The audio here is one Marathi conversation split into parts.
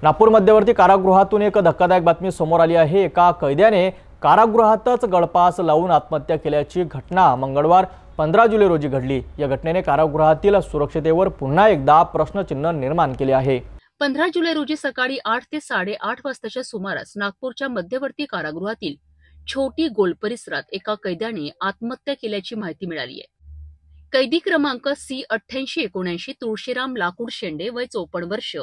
नागपूर मध्यवर्ती कारागृहातून एक धक्कादायक बातमी समोर आली आहे। एका कैद्याने कारागृहातच गळफास लावून आत्महत्या केल्याची घटना मंगळवार 15 जुलै रोजी घडली। या घटनेने कारागृहातील सुरक्षतेवर पुन्हा एकदा प्रश्नचिन्ह निर्माण केले आहे। 15 जुलै रोजी सकाळी 8 ते 8:30 वाजताच्या सुमारास नागपूरच्या मध्यवर्ती कारागृहातील छोटी गोल परिसरात एका कैद्याने आत्महत्या केल्याची माहिती मिळाली आहे। कैदी क्रमांक C8879 तुळशीराम लाकूड शेंडे वय 54 वर्ष,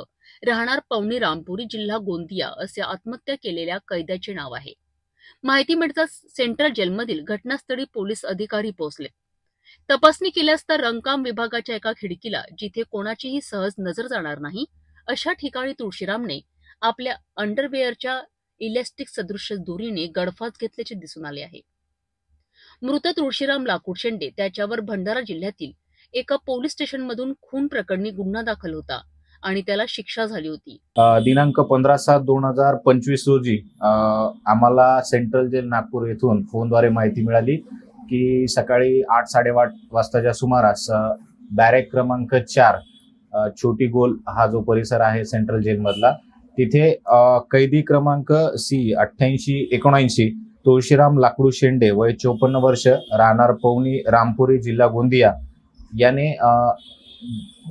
राहणार पवनी रामपुरी, जिल्हा गोंदिया असे आत्महत्या केलेल्या कैद्याचे नाव आहे। माहिती मिळताच सेंट्रल जेलमधील घटनास्थळी पोलीस अधिकारी पोहोचले। तपासणी केली असता रंगकाम विभागाच्या एका खिडकीला, जिथे कोणाचीही सहज नजर जाणार नाही अशा ठिकाणी तुळशीरामने आपल्या अंडरवेअरच्या इलेस्टिक सदृश्य दोरीने गळफास घेतल्याचे दिसून आले आहे। मृत तुळशीराम लाकूड शेंडे त्याच्यावर भंडारा जिल्ह्यातील एका पोलीस स्टेशनमधून खून प्रकरणी गुन्हा दाखल होता आणि त्याला शिक्षा झाली होती। दिनांक 15/7/2025 रोजी आम्हाला सेंट्रल जेल नागपूर येथून फोनद्वारे माहिती मिळाली की सकाळी 8-8:30 वाजताच्या सुमारास बॅरेक क्रमांक 4 छोटी गोल हा जो परिसर आहे सेंट्रल जेल मधला, तिथे कैदी क्रमांक C8879 तुळशीराम लाकडू शेंडे वय 54 वर्ष, राहणार पवनी रामपुरी, जिल्हा गोंदिया याने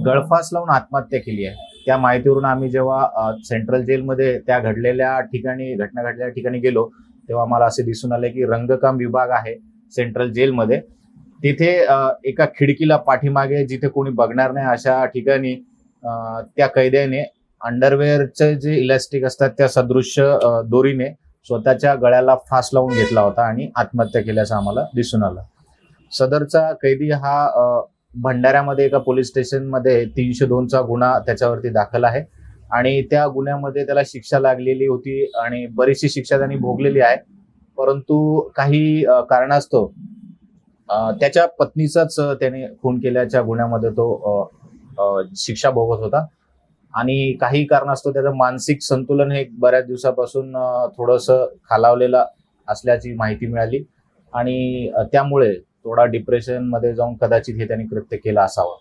गळफास लावून आत्महत्या केली आहे। त्या माहितीवरून आम्ही जेव्हा सेंट्रल जेलमध्ये त्या घटना घडलेल्या ठिकाणी गेलो, तेव्हा आम्हाला असे दिसून आले की रंगकाम विभाग आहे सेंट्रल जेलमध्ये, तिथे एका खिडकीला पाठीमागे जिथे कोणी बघणार नाही अशा ठिकाणी त्या कैद्याने अंडरवेअरचे जे इलास्टिक असतात त्या सदृश्य दोरीने स्वतःच्या गळ्याला फास लावून घेतला होता आणि आत्महत्या केल्याचं आम्हाला दिसून आलं। सदरचा कैदी हा भंडाऱ्यामध्ये एका पोलीस स्टेशनमध्ये 302चा गुन्हा त्याच्यावरती दाखल आहे आणि त्या गुन्ह्यामध्ये त्याला शिक्षा लागलेली होती आणि बरीचशी शिक्षा त्यांनी भोगलेली आहे। परंतु काही कारणास्तव त्याच्या पत्नीचाच त्याने खून केल्याच्या गुन्ह्यामध्ये तो शिक्षा भोगत होता आणि काही कारणास्तव त्याचं मानसिक संतुलन हे बऱ्याच दिवसापासून थोडंसं खालावलेलं असल्याची माहिती मिळाली आणि त्यामुळे थोडा डिप्रेशन मध्ये जाऊन कदाचित हे त्यांनी कृत्य केलं असावं।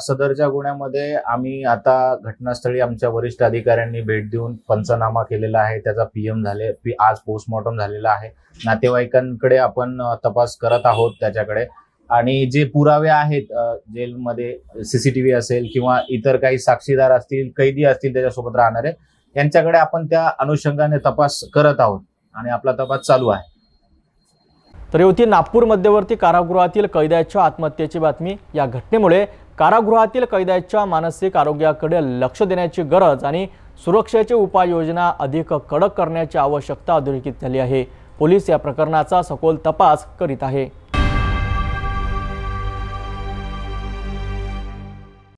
सदरच्या गुन्ह्यामध्ये आम्ही आता घटनास्थळी आमच्या वरिष्ठ अधिकाऱ्यांनी भेट देऊन पंचनामा केलेला आहे, त्याचा PM झाले, आज पोस्टमॉर्टम झालेला आहे। नातेवाईकांकडे आपण तपास करत आहोत त्याच्याकडे, आणि जे पुरावे आहेत जेलमध्ये CCTV असेल किंवा इतर काही साक्षीदार असतील, कैदी असतील त्याच्यासोबत राहणारे, यांच्याकडे आपण त्या अनुषंगाने तपास करत आहोत आणि आपला तपास चालू आहे। तर होती नागपूर मध्यवर्ती कारागृहातील कैद्याच्या आत्महत्येची बातमी। या घटनेमुळे कारागृहातील कैद्याच्या मानसिक आरोग्याकडे लक्ष देण्याची गरज आणि सुरक्षेची उपाययोजना अधिक कडक करण्याची आवश्यकता अधोरेखित झाली आहे। पोलीस या प्रकरणाचा सखोल तपास करीत आहे।